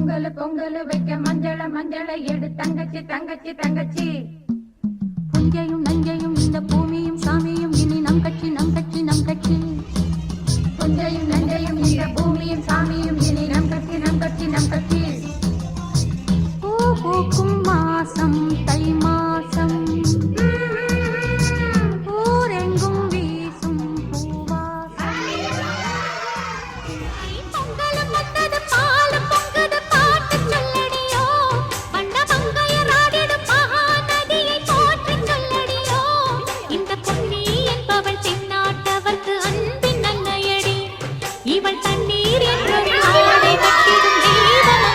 பொங்கல் பொங்கல் வைக்க மஞ்சள மஞ்சள எடு தங்கச்சி தங்கச்சி தங்கச்சி. புஞ்சையும் நஞ்சையும் இந்த பூமியும் சாமியும் இனி நம் கட்சி நம் கட்சி நம் கட்சி. புஞ்சையும் நஞ்சையும் இந்த பூமியும் சாமியும் இனி நம் கட்சி நம் கட்சி நம் கட்சி. பூ பூக்கும் மாசம் தை மாசம் ஊரெங்கும் வீசும் பூவாசம். பொங்கலும் வந்தது பாலும் பொங்குது பாட்டு சொல்லடியோ. வண்ண மங்கையராடிடும் மகாநதியை போற்றி சொல்லடியோ. இந்த பொன்னி என்பவள் தென்னாட்டவர்க்கு அன்பின் நல்லையடி. இவள் தண்ணீர் என்றொரு ஆடை கட்டிடும் தெய்வம்.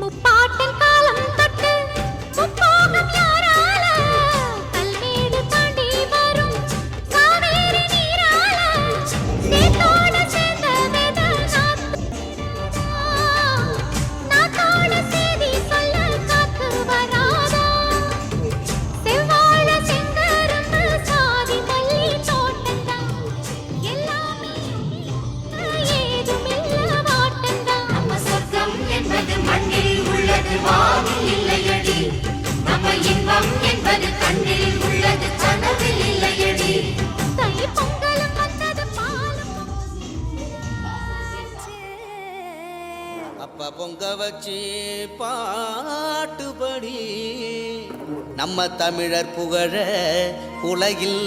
முப்பாட்டின் காலம் தொட்டு முப்போகம் யாரால கல்மேடு தாண்டி வரும் காவேரி நீரால சேத்தோட சேர்ந்த வெத நாத்தோட சேதி சொல்ல காத்து வராதா. செவ்வாழ செங்கரும்பு சாதி மல்லி தோட்டந்தான் எல்லாமே ஏதுமில்ல வாட்டந்தான். நம்ம சொர்க்கம் என்பது மண்ணில் உள்ளது வானில் இல்லையடி. நம்ம இன்பம் என்பது கண்ணில் உள்ளது கனவில் இல்லையடி. தை பொங்கலும் வந்தது பாலும். அப்ப பொங்க வச்சு பாட்டுபடி நம்ம தமிழர் புகழ உலகில்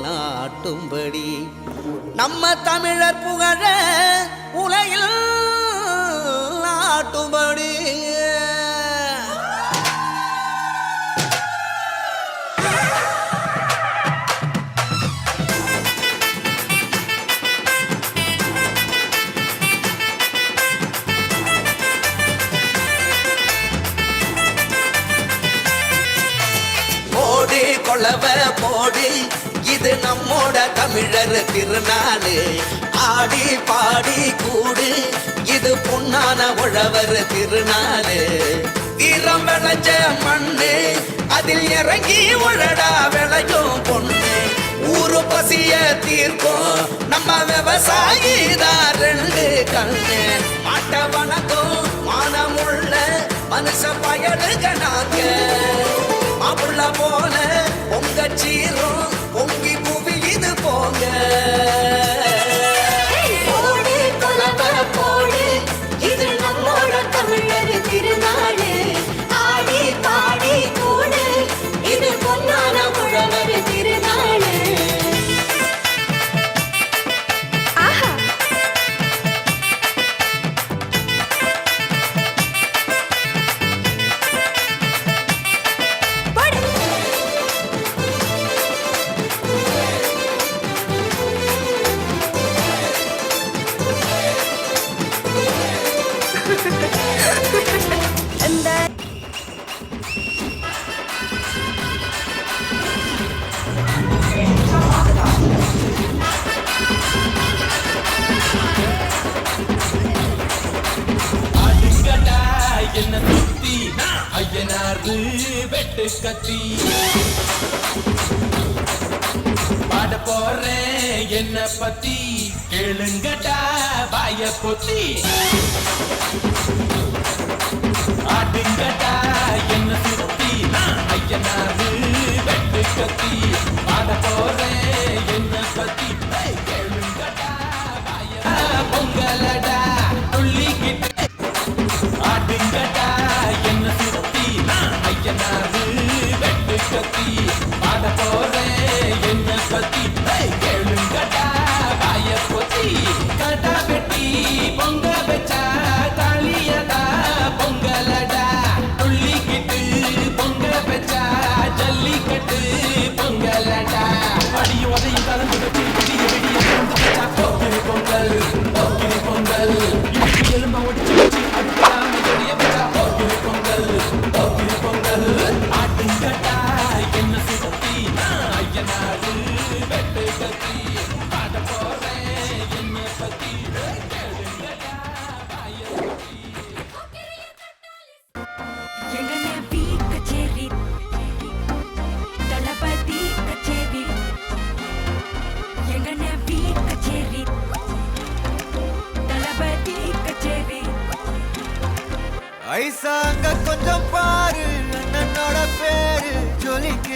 நாட்டும்படி. நம்ம தமிழர் புகழ உலகில் நாட்டும்படி. போடி கொளவ போடி இது நம்மோட தமிழர் திருநாளு. ஆடி பாடி கூடு இது பொன்னான உழவர் திருநாளு. வீரம் விளைஞ்ச மண்ணு அதில் இறங்கி உழடா விளையும் பொண்ணு. ஊரு பசிய தீர்க்கும் நம்ம விவசாயி தான் ரெண்டு கண்ணு. மாட்ட வணக்கம் மானமுள்ள மனுஷ பயனுக நாங்க. மாப்புள்ள போல பொங்க சீரும் பொங்கி புவி இது போங்க. போடு கொலவ போடு இது நம்மோட தமிழர் திருநாடு. ஆடி பாடி கூடு இது பொன்னான உழவர் திருநாடு. ஆஹா என்ன சுத்தி ஐயனாரு வெட்டு கத்தி பாட போறேன் என்ன பத்தி கேளுங்கடா வாய பொத்தி. ஆடுங்கடா என்ன சுத்தி ஐயனாரு வெட்டு கத்தி பாட போறேன் என்ன பத்தி கேளுங்கடா வாய பொங்கலடா துள்ளிக்கிட்டு. ஆடுங்கடா என்ன சுத்தி ஐயனாரு வெட்டு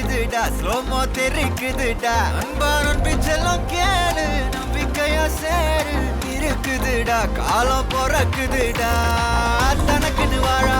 இருக்குதுடா ஸ்லோமோ தெரிக்குதுடா அன்பா நம்பிச்செல்லாம் கேளு நம்பிக்கையா சேரு இருக்குதுடா காலம் பிறக்குதுடா தனக்குன்னு வாழா